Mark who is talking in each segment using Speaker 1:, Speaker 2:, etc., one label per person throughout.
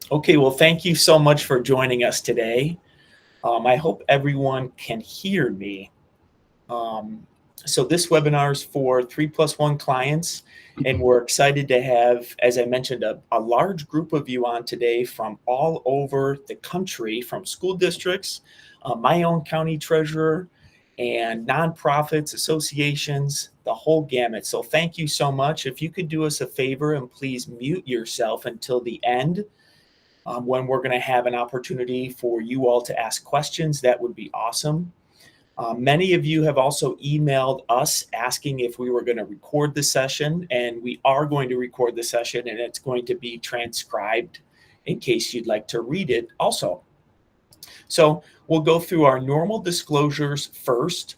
Speaker 1: Okay, well, thank you so much for joining us today. I hope everyone can hear me. Um, so this webinar is for 3+1 clients, and we're excited to have, as I mentioned, a large group of you on today from all over the country, from school districts, my own county treasurer, and nonprofits, associations, the whole gamut. So thank you so much. If you could do us a favor and please mute yourself until the end, when we're going to have an opportunity for you all to ask questions, that would be awesome. Many of you have also emailed us asking if we were going to record the session, and we are going to record the session, and it's going to be transcribed in case you'd like to read it also. So we'll go through our normal disclosures first.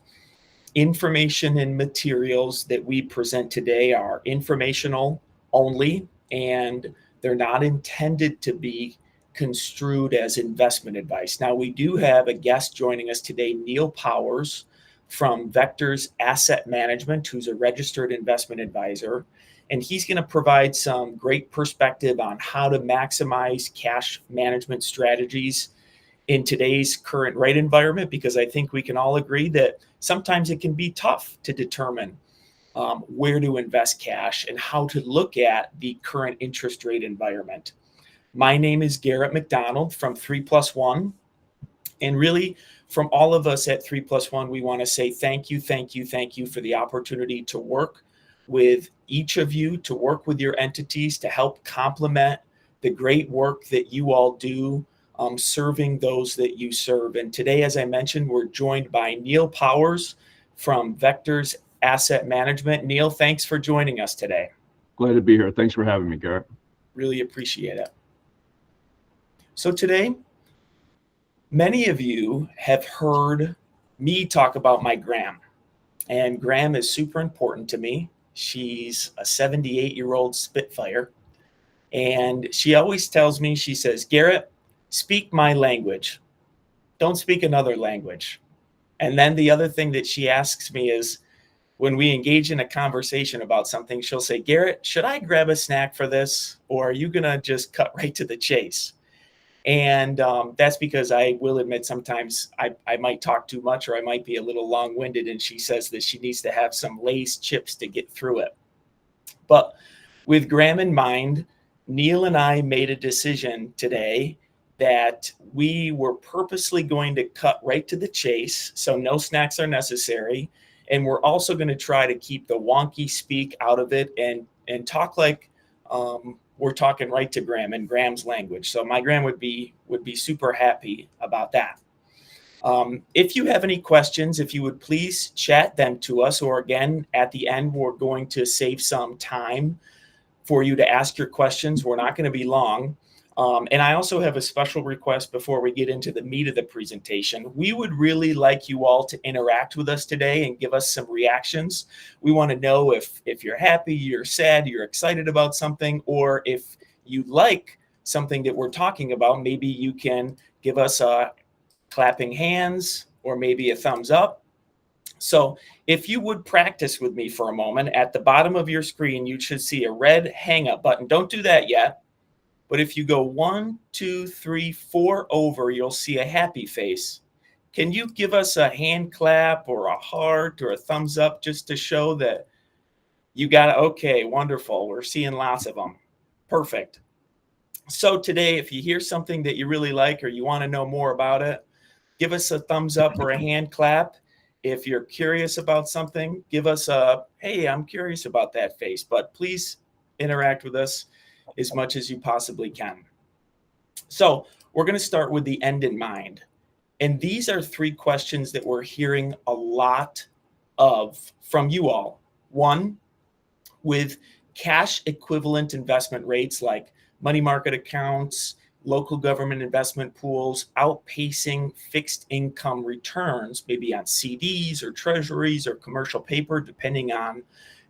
Speaker 1: Information and materials that we present today are informational only, and they're not intended to be construed as investment advice. Now, we do have a guest joining us today, Neil Powers from Vectors Asset Management, who's a registered investment advisor. And he's going to provide some great perspective on how to maximize cash management strategies in today's current rate environment, because I think we can all agree that sometimes it can be tough to determine where to invest cash and how to look at the current interest rate environment. My name is Garrett McDonald from 3+1. And really, from all of us at 3+1, we want to say thank you, thank you, thank you for the opportunity to work with each of you, to work with your entities, to help complement the great work that you all do, serving those that you serve. And today, as I mentioned, we're joined by Neil Powers from Vectors Asset Management. Neil, thanks for joining us today.
Speaker 2: Glad to be here. Thanks for having me, Garrett.
Speaker 1: Really appreciate it. So today, many of you have heard me talk about my Gram, and Gram is super important to me. She's a 78-year-old Spitfire, and she always tells me, she says, Garrett, speak my language. Don't speak another language. And then the other thing that she asks me is, when we engage in a conversation about something, she'll say, Garrett, should I grab a snack for this, or are you going to just cut right to the chase? And that's because I will admit sometimes I might talk too much, or I might be a little long-winded, and she says that she needs to have some Lay's chips to get through it. But with Graham in mind, Neil and I made a decision today that we were purposely going to cut right to the chase, so no snacks are necessary. And we're also going to try to keep the wonky speak out of it and talk like we're talking right to Graham in Graham's language. So my Graham would be super happy about that. If you have any questions, if you would please chat them to us, or again, at the end, we're going to save some time for you to ask your questions. We're not going to be long. And I also have a special request before we get into the meat of the presentation. We would really like you all to interact with us today and give us some reactions. We want to know if you're happy, you're sad, you're excited about something, or if you like something that we're talking about. Maybe you can give us a clapping hands or maybe a thumbs up. So if you would practice with me for a moment, at the bottom of your screen, you should see a red hang up button. Don't do that yet. But if you go 1, 2, 3, 4 over, you'll see a happy face. Can you give us a hand clap or a heart or a thumbs up just to show that you got it? Okay, wonderful. We're seeing lots of them. Perfect. So today, if you hear something that you really like or you want to know more about it, give us a thumbs up or a hand clap. If you're curious about something, give us a, hey, I'm curious about that face. But please interact with us as much as you possibly can. So we're going to start with the end in mind. And these are 3 questions that we're hearing a lot of from you all. One, with cash equivalent investment rates like money market accounts, local government investment pools outpacing fixed income returns, maybe on CDs or treasuries or commercial paper, depending on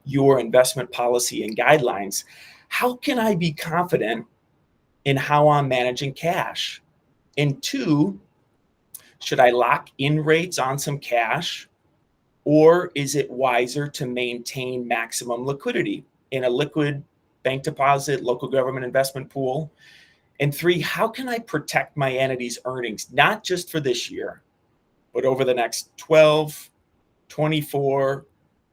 Speaker 1: your investment policy and guidelines. How can I be confident in how I'm managing cash? And 2, should I lock in rates on some cash, or is it wiser to maintain maximum liquidity in a liquid bank deposit, local government investment pool? And three, how can I protect my entity's earnings, not just for this year, but over the next 12, 24,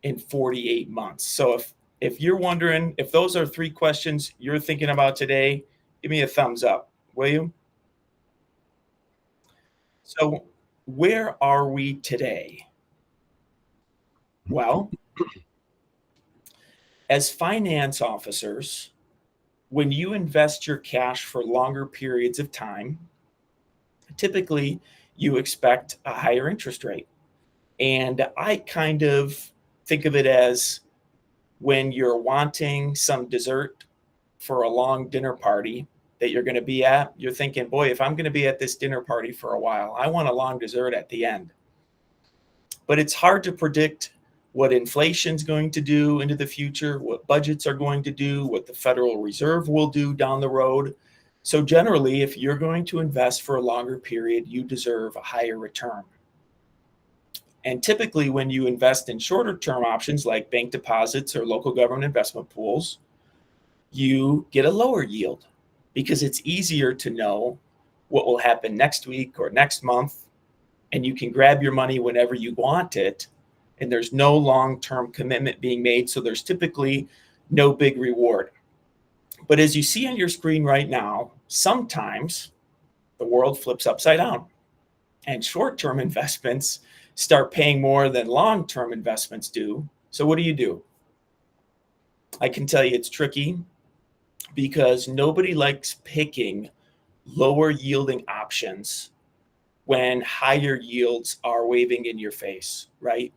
Speaker 1: and 48 months? So if you're wondering if those are three questions you're thinking about today, give me a thumbs up, will you? So where are we today? Well, as finance officers, when you invest your cash for longer periods of time, typically you expect a higher interest rate. And I kind of think of it as when you're wanting some dessert for a long dinner party that you're going to be at, you're thinking, boy, if I'm going to be at this dinner party for a while, I want a long dessert at the end. But it's hard to predict what inflation's going to do into the future, what budgets are going to do, what the Federal Reserve will do down the road. So generally, if you're going to invest for a longer period, you deserve a higher return. And typically when you invest in shorter term options like bank deposits or local government investment pools, you get a lower yield because it's easier to know what will happen next week or next month, and you can grab your money whenever you want it, and there's no long-term commitment being made, so there's typically no big reward. But as you see on your screen right now, sometimes the world flips upside down and short-term investments start paying more than long-term investments do. So what do? I can tell you it's tricky because nobody likes picking lower yielding options when higher yields are waving in your face, right?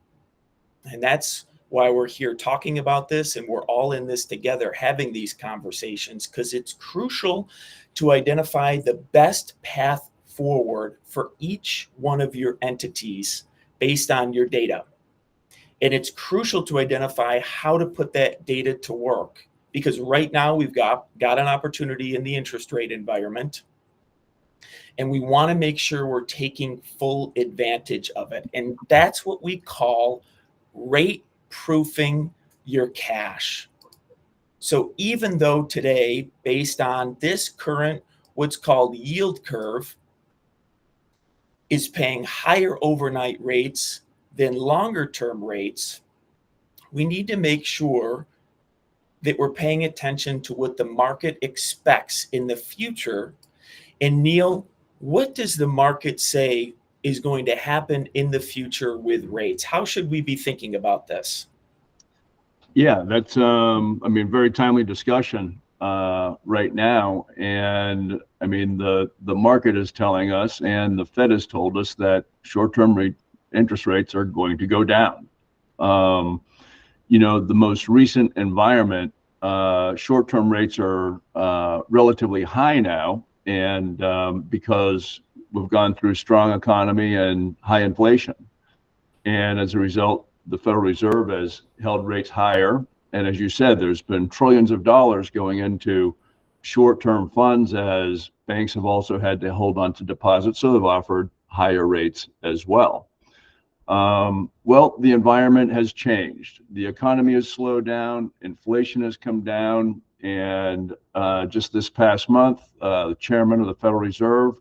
Speaker 1: And that's why we're here talking about this, and we're all in this together having these conversations, because it's crucial to identify the best path forward for each one of your entities based on your data. And it's crucial to identify how to put that data to work, because right now we've got an opportunity in the interest rate environment, and we want to make sure we're taking full advantage of it. And that's what we call rate proofing your cash. So even though today, based on this current what's called yield curve, is paying higher overnight rates than longer term rates, we need to make sure that we're paying attention to what the market expects in the future. And Neil, what does the market say is going to happen in the future with rates? How should we be thinking about this?
Speaker 2: Yeah, that's very timely discussion right now. And I mean, the market is telling us, and the Fed has told us, that short-term interest rates are going to go down. The most recent environment, short-term rates are relatively high now, and because we've gone through strong economy and high inflation. And as a result, the Federal Reserve has held rates higher. And as you said, there's been trillions of dollars going into short-term funds, as banks have also had to hold on to deposits, so they've offered higher rates as well. Well, the environment has changed. The economy has slowed down, inflation has come down, and just this past month, the chairman of the Federal Reserve,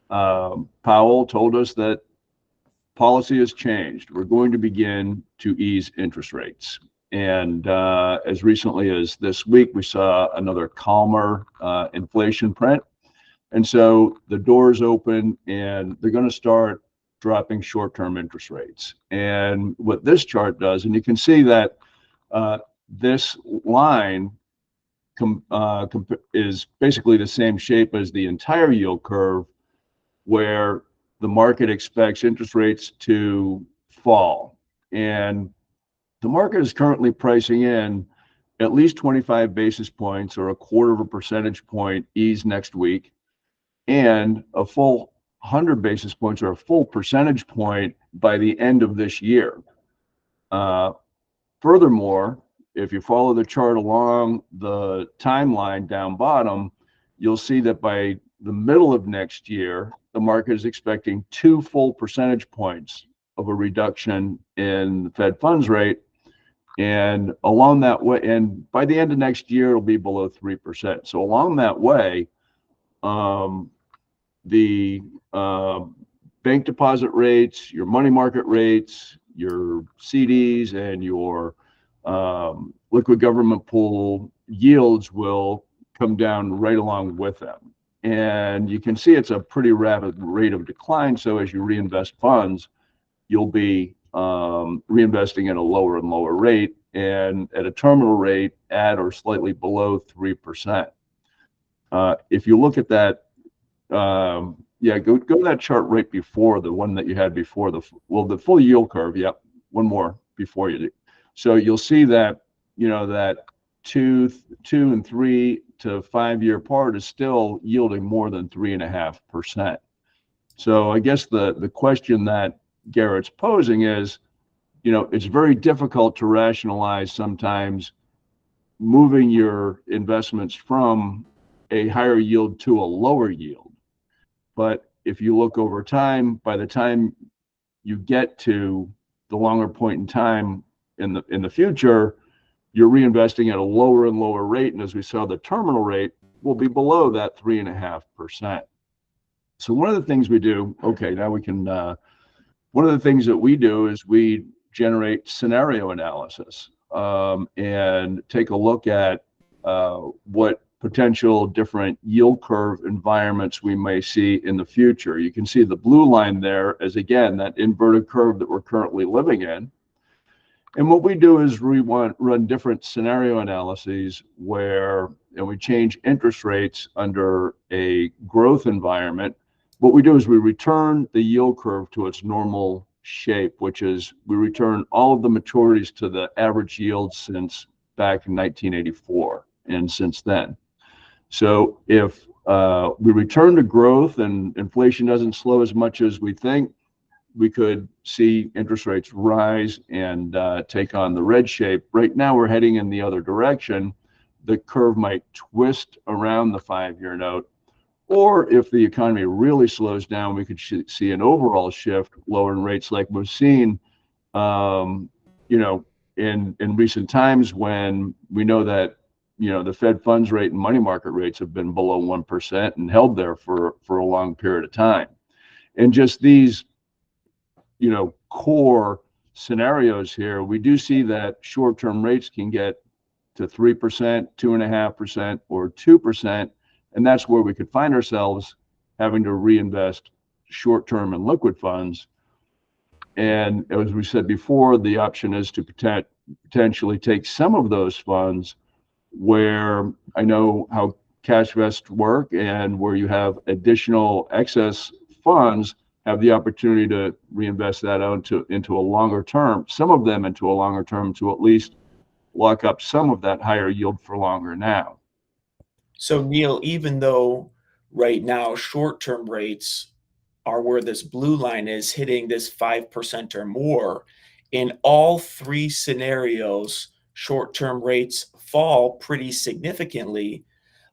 Speaker 2: Powell, told us that policy has changed. We're going to begin to ease interest rates. And as recently as this week, we saw another calmer inflation print. And so the door's open, and they're going to start dropping short-term interest rates. And what this chart does, and you can see that this line is basically the same shape as the entire yield curve, where the market expects interest rates to fall. And the market is currently pricing in at least 25 basis points, or a quarter of a percentage point, ease next week, and a full 100 basis points, or a full percentage point, by the end of this year. Furthermore, if you follow the chart along the timeline down bottom, you'll see that by the middle of next year, the market is expecting 2 full percentage points of a reduction in the Fed funds rate. And along that way, and by the end of next year, it'll be below 3%. So along that way, the bank deposit rates, your money market rates, your CDs, and your liquid government pool yields will come down right along with them. And you can see it's a pretty rapid rate of decline. So as you reinvest funds, you'll be reinvesting at a lower and lower rate, and at a terminal rate at or slightly below 3%. If you look at that, yeah, go to that chart right before the one that you had before the full yield curve. Yep, one more before you do. So you'll see that, you know, that 2 and 3 to 5 year part is still yielding more than 3.5%. So I guess the question that Garrett's posing is, you know, it's very difficult to rationalize sometimes moving your investments from a higher yield to a lower yield. But if you look over time, by the time you get to the longer point in time in the future, you're reinvesting at a lower and lower rate. And as we saw, the terminal rate will be below that 3.5%. So one of the things we do, okay, now we can, one of the things that we do is we generate scenario analysis and take a look at what potential different yield curve environments we may see in the future. You can see the blue line there as, again, that inverted curve that we're currently living in. And what we do is we run different scenario analyses where, and we change interest rates under a growth environment. What we do is we return the yield curve to its normal shape, which is we return all of the maturities to the average yield since back in 1984 and since then. So if we return to growth and inflation doesn't slow as much as we think, we could see interest rates rise and take on the red shape. Right now, we're heading in the other direction. The curve might twist around the 5-year note. Or if the economy really slows down, we could see an overall shift lower in rates like we've seen, you know, in recent times when we know that, you know, the Fed funds rate and money market rates have been below 1% and held there for a long period of time. And just these, you know, core scenarios here, we do see that short-term rates can get to 3%, 2.5%, or 2%. And that's where we could find ourselves having to reinvest short-term and liquid funds. And as we said before, the option is to potentially take some of those funds where I know how cash vests work and where you have additional excess funds, have the opportunity to reinvest that out into a longer term, some of them into a longer term, to at least lock up some of that higher yield for longer now.
Speaker 1: So Neil, even though right now short-term rates are where this blue line is hitting this 5% or more, in all three scenarios, short-term rates fall pretty significantly.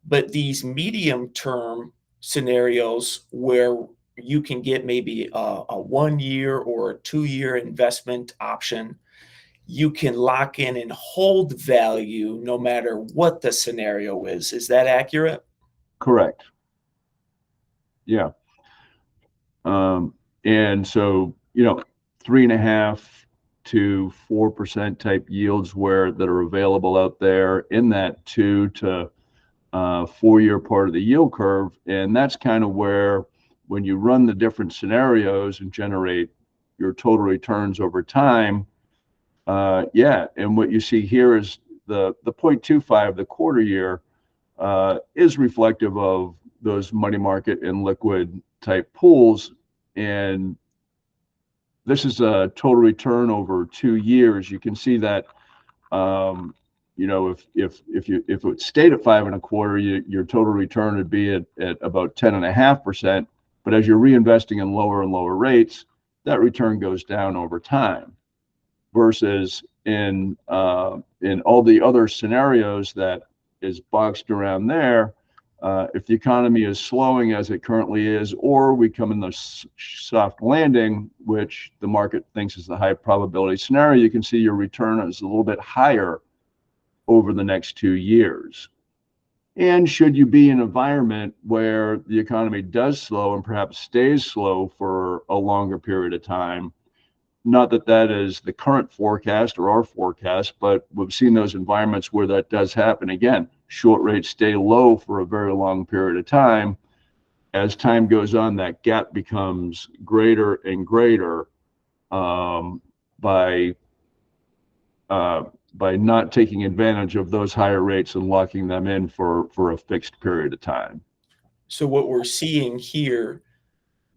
Speaker 1: But these medium-term scenarios where you can get maybe a 1 year or a 2 year investment option, you can lock in and hold value no matter what the scenario is. Is that accurate?
Speaker 2: Correct. Yeah. And so, you know, 3.5 to 4% type yields that are available out there in that 2 to 4 year part of the yield curve. And that's kind of where, when you run the different scenarios and generate your total returns over time, yeah. And what you see here is the 0.25, the quarter year, is reflective of those money market and liquid type pools. And this is a total return over 2 years. You can see that, you know, if it stayed at 5.25, your total return would be at about 10.5%. But as you're reinvesting in lower and lower rates, that return goes down over time. Versus in all the other scenarios that is boxed around there, if the economy is slowing as it currently is, or we come in the soft landing, which the market thinks is the high probability scenario, you can see your return is a little bit higher over the next 2 years. And should you be in an environment where the economy does slow and perhaps stays slow for a longer period of time, not that that is the current forecast or our forecast, but we've seen those environments where that does happen. Again, short rates stay low for a very long period of time. As time goes on, that gap becomes greater and greater by not taking advantage of those higher rates and locking them in for a fixed period of time.
Speaker 1: So what we're seeing here,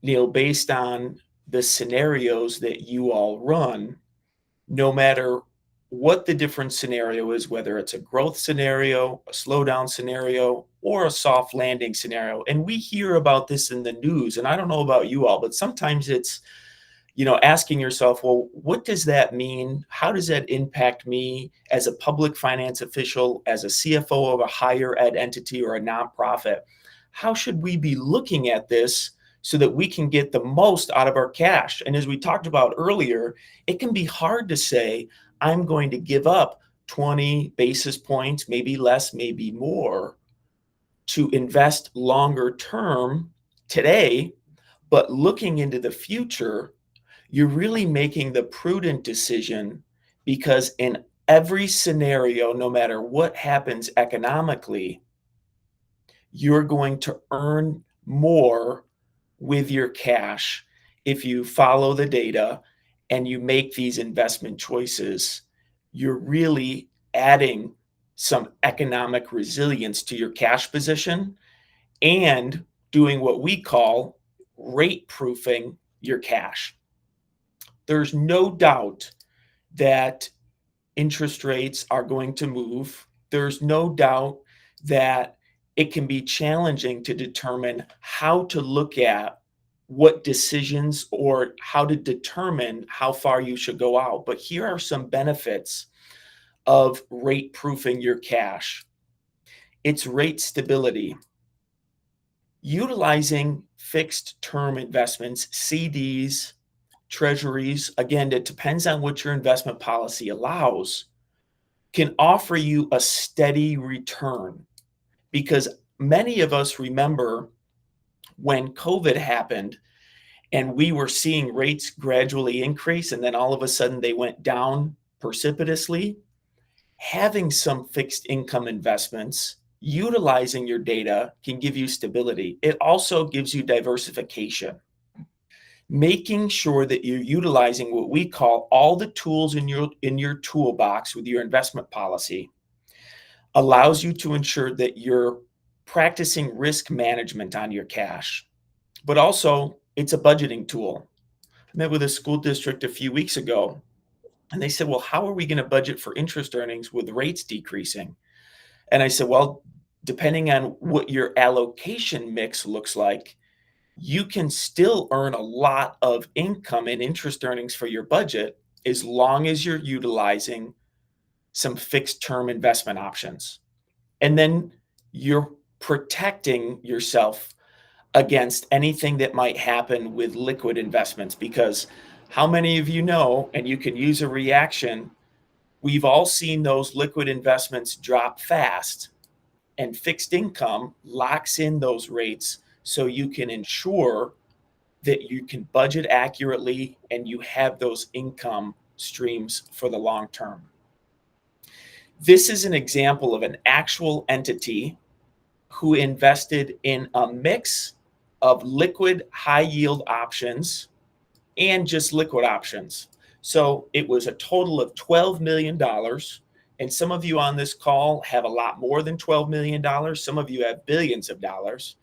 Speaker 1: Neil, based on the scenarios that you all run, no matter what the different scenario is, whether it's a growth scenario, a slowdown scenario, or a soft landing scenario. And we hear about this in the news, and I don't know about you all, but sometimes it's, asking yourself, well, what does that mean? How does that impact me as a public finance official, as a CFO of a higher ed entity or a nonprofit? How should we be looking at this so that we can get the most out of our cash? And as we talked about earlier, it can be hard to say, I'm going to give up 20 basis points, maybe less, maybe more, to invest longer term today. But looking into the future, you're really making the prudent decision, because in every scenario, no matter what happens economically, you're going to earn more with your cash if you follow the data and you make these investment choices. You're really adding some economic resilience to your cash position and doing what we call rate proofing your cash. There's no doubt that interest rates are going to move. There's no doubt that it can be challenging to determine how to look at what decisions or how to determine how far you should go out. But here are some benefits of rate proofing your cash. It's rate stability. Utilizing fixed term investments, CDs, treasuries, again, it depends on what your investment policy allows, can offer you a steady return. Because many of us remember when COVID happened and we were seeing rates gradually increase and then all of a sudden they went down precipitously. Having some fixed income investments, utilizing your data, can give you stability. It also gives you diversification. Making sure that you're utilizing what we call all the tools in your toolbox with your investment policy allows you to ensure that you're practicing risk management on your cash. But also, it's a budgeting tool. I met with a school district a few weeks ago, and they said, well, how are we going to budget for interest earnings with rates decreasing? And I said, well, depending on what your allocation mix looks like, you can still earn a lot of income and interest earnings for your budget as long as you're utilizing some fixed term investment options. And then you're protecting yourself against anything that might happen with liquid investments, because how many of you know, and you can use a reaction, we've all seen those liquid investments drop fast, and fixed income locks in those rates so you can ensure that you can budget accurately and you have those income streams for the long term. This is an example of an actual entity who invested in a mix of liquid high yield options and just liquid options. So it was a total of $12 million. And some of you on this call have a lot more than $12 million. Some of you have billions of dollars.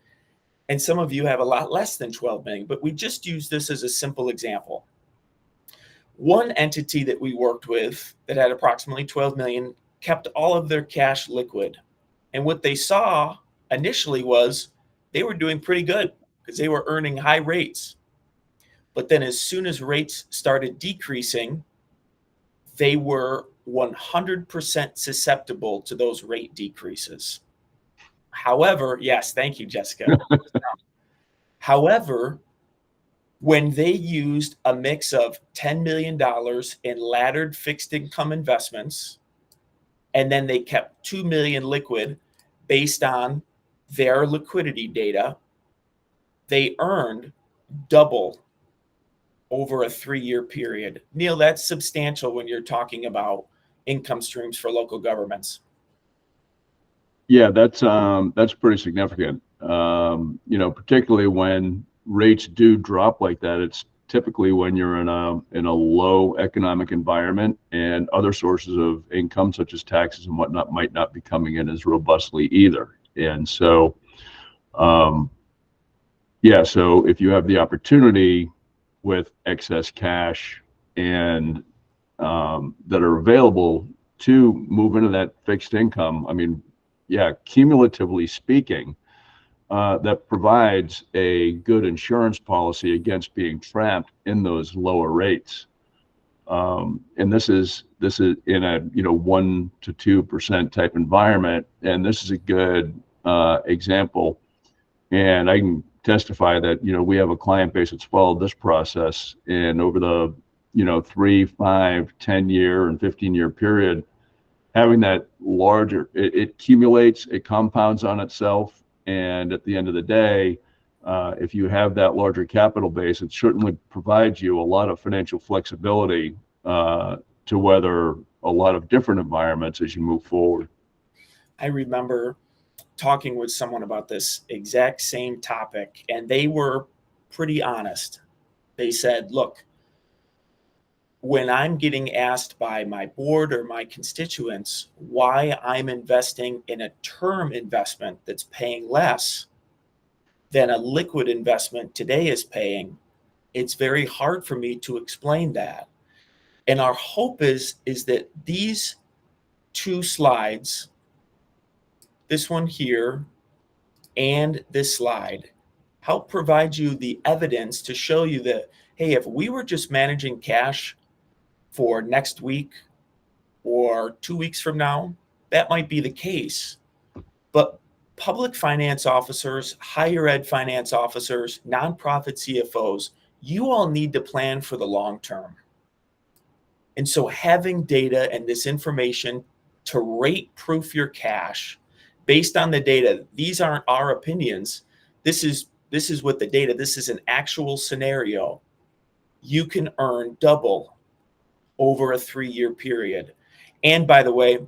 Speaker 1: And some of you have a lot less than 12 million. But we just use this as a simple example. One entity that we worked with that had approximately 12 million kept all of their cash liquid. And what they saw initially was they were doing pretty good because they were earning high rates. But then as soon as rates started decreasing, they were 100% susceptible to those rate decreases. However, yes, thank you, Jessica. However, when they used a mix of $10 million in laddered fixed income investments, and then they kept $2 million liquid, based on their liquidity data, they earned double over a 3-year period. Neil, that's substantial when you're talking about income streams for local governments.
Speaker 2: Yeah, that's pretty significant. Particularly when rates do drop like that, it's typically when you're in a low economic environment and other sources of income such as taxes and whatnot might not be coming in as robustly either. And so, so if you have the opportunity with excess cash and that are available to move into that fixed income, I mean, cumulatively speaking, that provides a good insurance policy against being trapped in those lower rates. And this is in a 1 to 2% type environment, and this is a good example. And I can testify that we have a client base that's followed this process, and over the 3, 5, 10-year, and 15-year period, having that larger, it accumulates, it compounds on itself, and at the end of the day, if you have that larger capital base, it certainly provides you a lot of financial flexibility to weather a lot of different environments as you move forward.
Speaker 1: I remember talking with someone about this exact same topic, and they were pretty honest. They said, look, when I'm getting asked by my board or my constituents why I'm investing in a term investment that's paying less than a liquid investment today is paying, it's very hard for me to explain that. And our hope is that these 2 slides, this one here and this slide, help provide you the evidence to show you that, hey, if we were just managing cash for next week or 2 weeks from now, that might be the case. But public finance officers, higher ed finance officers, nonprofit CFOs, you all need to plan for the long term. And so having data and this information to rate proof your cash based on the data, these aren't our opinions. This is what the data, this is an actual scenario. You can earn double over a 3-year period. And by the way,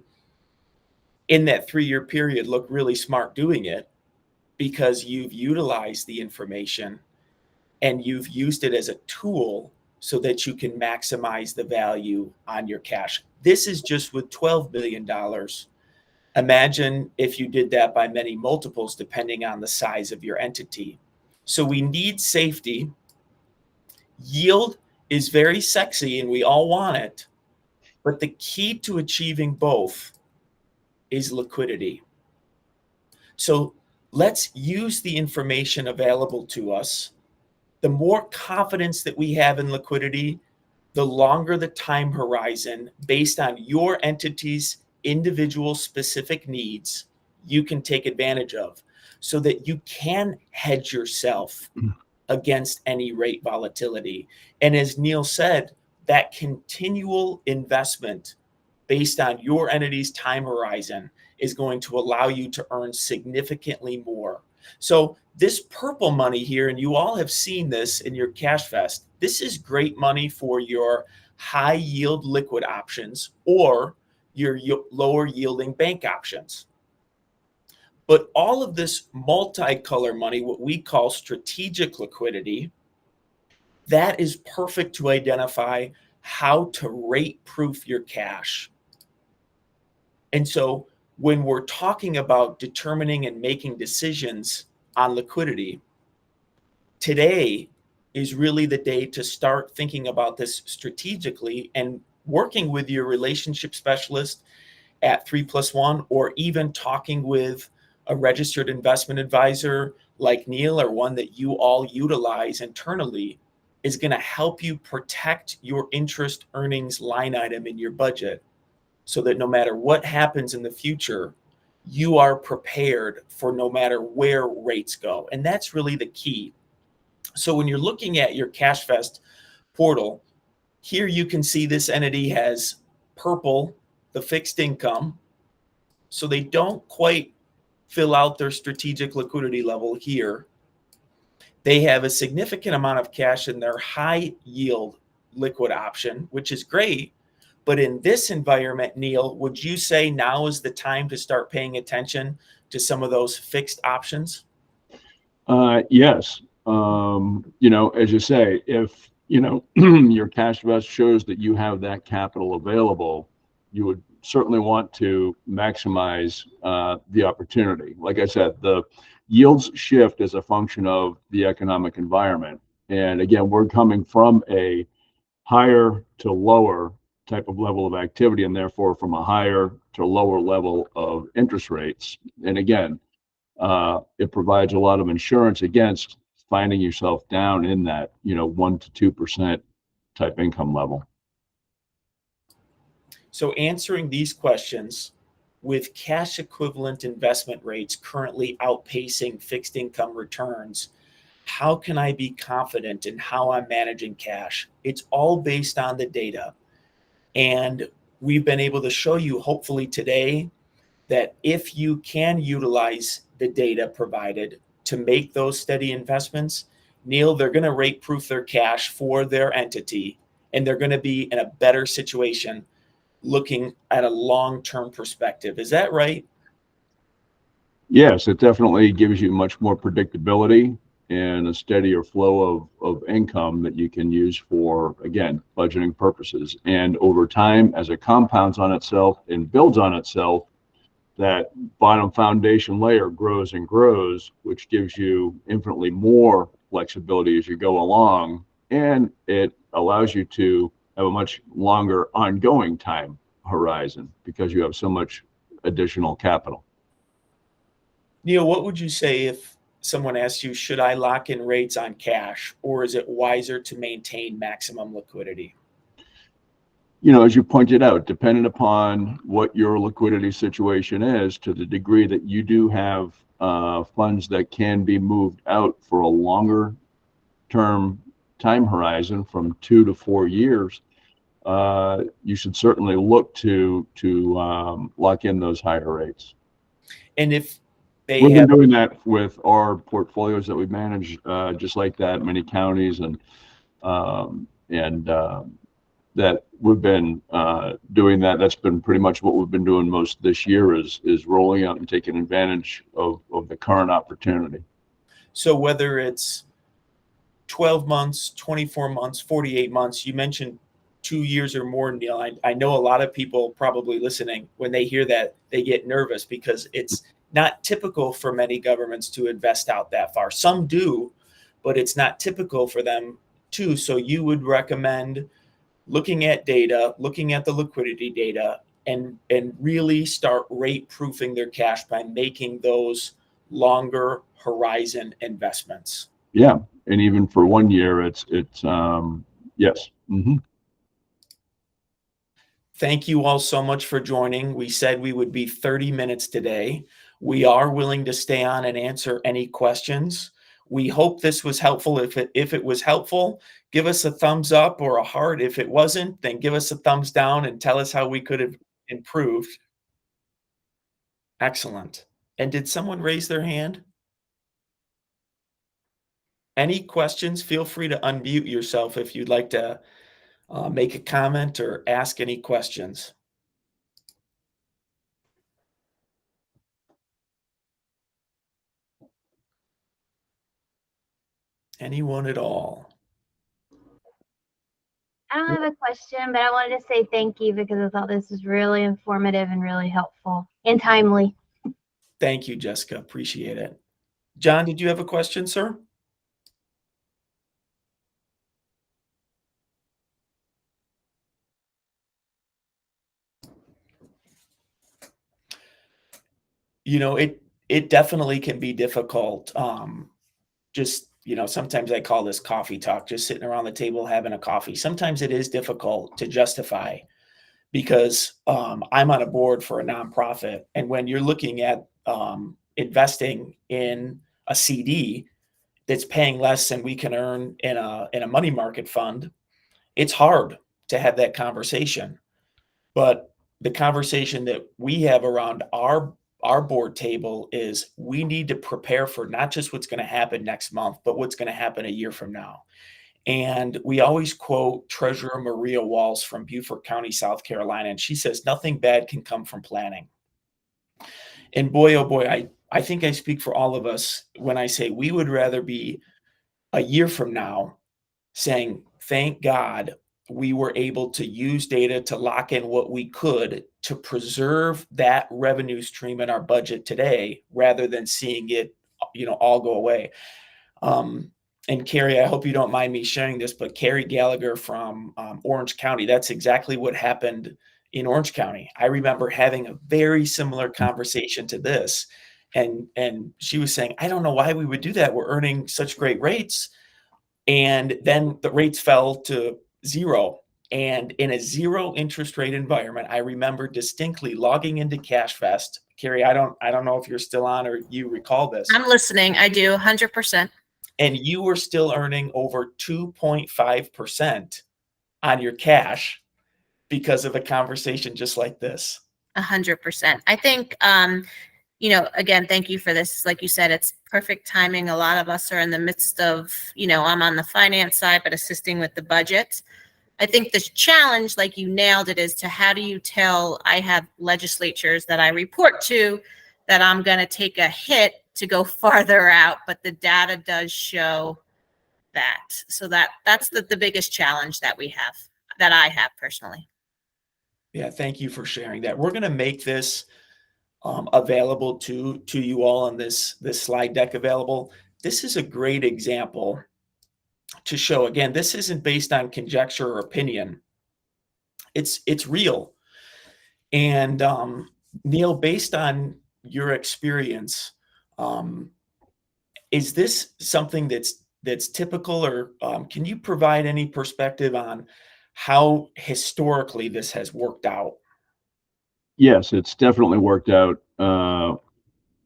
Speaker 1: in that 3-year period, look really smart doing it because you've utilized the information and you've used it as a tool so that you can maximize the value on your cash. This is just with $12 billion. Imagine if you did that by many multiples, depending on the size of your entity. So we need safety. Yield is very sexy and we all want it, but the key to achieving both is liquidity. So let's use the information available to us. The more confidence that we have in liquidity, the longer the time horizon based on your entity's individual specific needs you can take advantage of so that you can hedge yourself against any rate volatility. And as Neil said, that continual investment based on your entity's time horizon is going to allow you to earn significantly more. So this purple money here, and you all have seen this in your cash vest, this is great money for your high yield liquid options or your lower yielding bank options. But all of this multicolor money, what we call strategic liquidity, that is perfect to identify how to rate proof your cash. And so when we're talking about determining and making decisions on liquidity, today is really the day to start thinking about this strategically and working with your relationship specialist at 3+1, or even talking with a registered investment advisor like Neil or one that you all utilize internally is going to help you protect your interest earnings line item in your budget so that no matter what happens in the future, you are prepared for no matter where rates go. And that's really the key. So when you're looking at your CashFest portal, here you can see this entity has purple, the fixed income. So they don't quite fill out their strategic liquidity level here, they have a significant amount of cash in their high yield liquid option, which is great. But in this environment, Neil, would you say now is the time to start paying attention to some of those fixed options?
Speaker 2: Yes. As you say, if, your cash vest shows that you have that capital available, you would certainly want to maximize the opportunity. Like I said, the yields shift as a function of the economic environment. And again, we're coming from a higher to lower type of level of activity, and therefore from a higher to lower level of interest rates. And again, it provides a lot of insurance against finding yourself down in that 1 to 2% type income level.
Speaker 1: So answering these questions, with cash equivalent investment rates currently outpacing fixed income returns, how can I be confident in how I'm managing cash? It's all based on the data. And we've been able to show you, hopefully today, that if you can utilize the data provided to make those steady investments, Neil, they're going to rate proof their cash for their entity, and they're going to be in a better situation looking at a long-term perspective. Is that right?
Speaker 2: Yes, it definitely gives you much more predictability and a steadier flow of income that you can use for, again, budgeting purposes. And over time, as it compounds on itself and builds on itself, that bottom foundation layer grows and grows, which gives you infinitely more flexibility as you go along. And it allows you to have a much longer ongoing time horizon because you have so much additional capital.
Speaker 1: Neil, what would you say if someone asks you, should I lock in rates on cash, or is it wiser to maintain maximum liquidity?
Speaker 2: As you pointed out, dependent upon what your liquidity situation is, to the degree that you do have funds that can be moved out for a longer term time horizon from 2 to 4 years, you should certainly look to lock in those higher rates.
Speaker 1: And if
Speaker 2: we've been doing that with our portfolios that we manage, just like that, many counties, and that we've been doing that. That's been pretty much what we've been doing most this year is rolling out and taking advantage of the current opportunity.
Speaker 1: So whether it's 12 months, 24 months, 48 months, you mentioned 2 years or more, Neil. I know a lot of people probably listening, when they hear that, they get nervous because it's not typical for many governments to invest out that far. Some do, but it's not typical for them to. So you would recommend looking at data, looking at the liquidity data, and really start rate proofing their cash by making those longer horizon investments.
Speaker 2: Yeah, and even for 1 year, it's yes. Mm-hmm.
Speaker 1: Thank you all so much for joining. We said we would be 30 minutes today. We are willing to stay on and answer any questions. We hope this was helpful. If it was helpful, give us a thumbs up or a heart. If it wasn't, then give us a thumbs down and tell us how we could have improved. Excellent. And did someone raise their hand? Any questions? Feel free to unmute yourself if you'd like to make a comment or ask any questions. Anyone at all?
Speaker 3: I don't have a question, but I wanted to say thank you because I thought this was really informative and really helpful and timely.
Speaker 1: Thank you, Jessica. Appreciate it. John, did you have a question, sir? It definitely can be difficult. Just, sometimes I call this coffee talk, just sitting around the table having a coffee. Sometimes it is difficult to justify because I'm on a board for a nonprofit. And when you're looking at investing in a CD that's paying less than we can earn in a money market fund, it's hard to have that conversation. But the conversation that we have around our our board table is we need to prepare for not just what's going to happen next month, but what's going to happen a year from now. And we always quote Treasurer Maria Walsh from Beaufort County, South Carolina, and she says, nothing bad can come from planning. And boy, oh boy, I think I speak for all of us when I say we would rather be a year from now saying, thank God we were able to use data to lock in what we could to preserve that revenue stream in our budget today, rather than seeing it, all go away. And Carrie, I hope you don't mind me sharing this, but Carrie Gallagher from Orange County, that's exactly what happened in Orange County. I remember having a very similar conversation to this. And she was saying, I don't know why we would do that. We're earning such great rates. And then the rates fell to zero. And in a zero interest rate environment, I remember distinctly logging into CashFest. Carrie, I don't know if you're still on or you recall this.
Speaker 4: I'm listening. I do 100%.
Speaker 1: And you were still earning over 2.5% on your cash because of a conversation just like this.
Speaker 4: 100%. I think, again, thank you for this. Like you said, it's perfect timing. A lot of us are in the midst of, I'm on the finance side, but assisting with the budget. I think the challenge, like you nailed it, is to how do you tell, I have legislatures that I report to that I'm going to take a hit to go farther out, but the data does show that. So that's the biggest challenge that we have, that I have personally.
Speaker 1: Yeah, thank you for sharing that. We're going to make this available to you all, on this slide deck available. This is a great example to show, again, this isn't based on conjecture or opinion. It's real. And Neil, based on your experience, is this something that's typical, or can you provide any perspective on how historically this has worked out?
Speaker 2: Yes, it's definitely worked out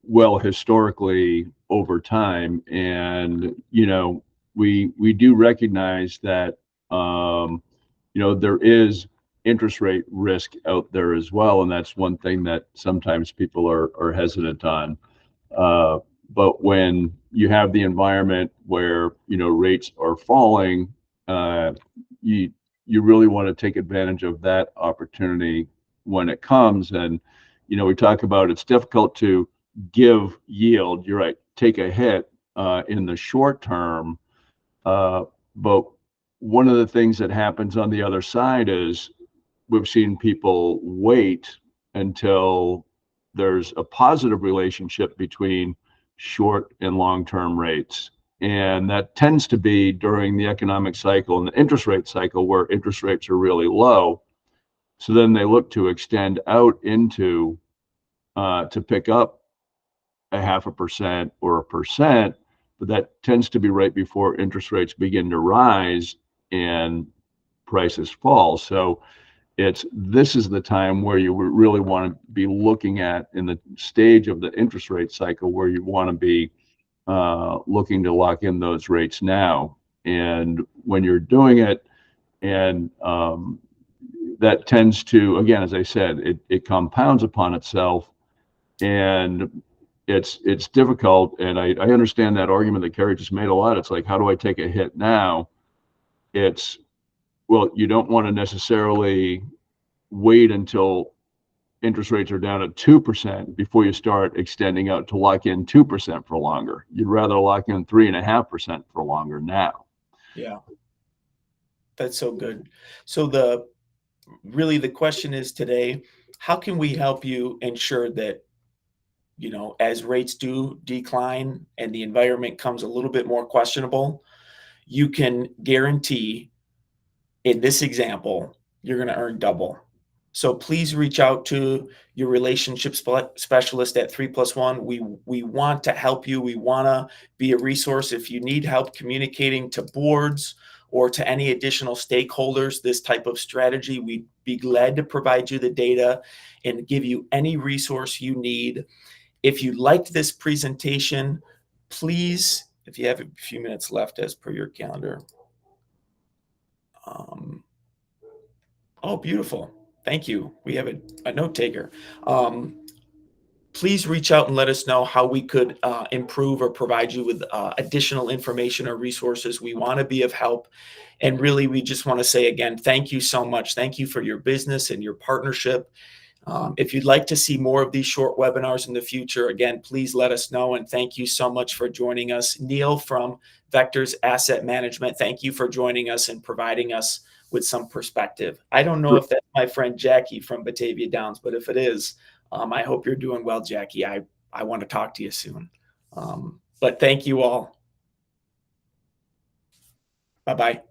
Speaker 2: well historically over time, and we do recognize that there is interest rate risk out there as well, and that's one thing that sometimes people are hesitant on. But when you have the environment where rates are falling, you really want to take advantage of that opportunity when it comes. And we talk about it's difficult to give yield. You're right, take a hit in the short term. But one of the things that happens on the other side is we've seen people wait until there's a positive relationship between short and long-term rates. And that tends to be during the economic cycle and the interest rate cycle, where interest rates are really low. So then they look to extend out into to pick up a 0.5% or 1%, but that tends to be right before interest rates begin to rise and prices fall. So this is the time where you really want to be looking at, in the stage of the interest rate cycle, where you want to be looking to lock in those rates now. And when you're doing it, and that tends to, again, as I said, it compounds upon itself, and it's difficult. And I understand that argument that Carrie just made a lot. It's like, how do I take a hit now? Well, you don't want to necessarily wait until interest rates are down at 2% before you start extending out to lock in 2% for longer. You'd rather lock in 3.5% for longer now.
Speaker 1: Yeah, that's so good. So the question is today, how can we help you ensure that, as rates do decline and the environment comes a little bit more questionable, you can guarantee, in this example, you're going to earn double. So please reach out to your relationship specialist at 3+1. We want to help you. We want to be a resource. If you need help communicating to boards or to any additional stakeholders this type of strategy, we'd be glad to provide you the data and give you any resource you need. If you liked this presentation, please, if you have a few minutes left as per your calendar. Oh, beautiful. Thank you. We have a note taker. please reach out and let us know how we could improve or provide you with additional information or resources. We want to be of help. And really, we just want to say again, thank you so much. Thank you for your business and your partnership. If you'd like to see more of these short webinars in the future, again, please let us know. And thank you so much for joining us. Neil from Vectors Asset Management, thank you for joining us and providing us with some perspective. I don't know if that's my friend Jackie from Batavia Downs, but if it is, I hope you're doing well, Jackie. I want to talk to you soon. But thank you all. Bye-bye.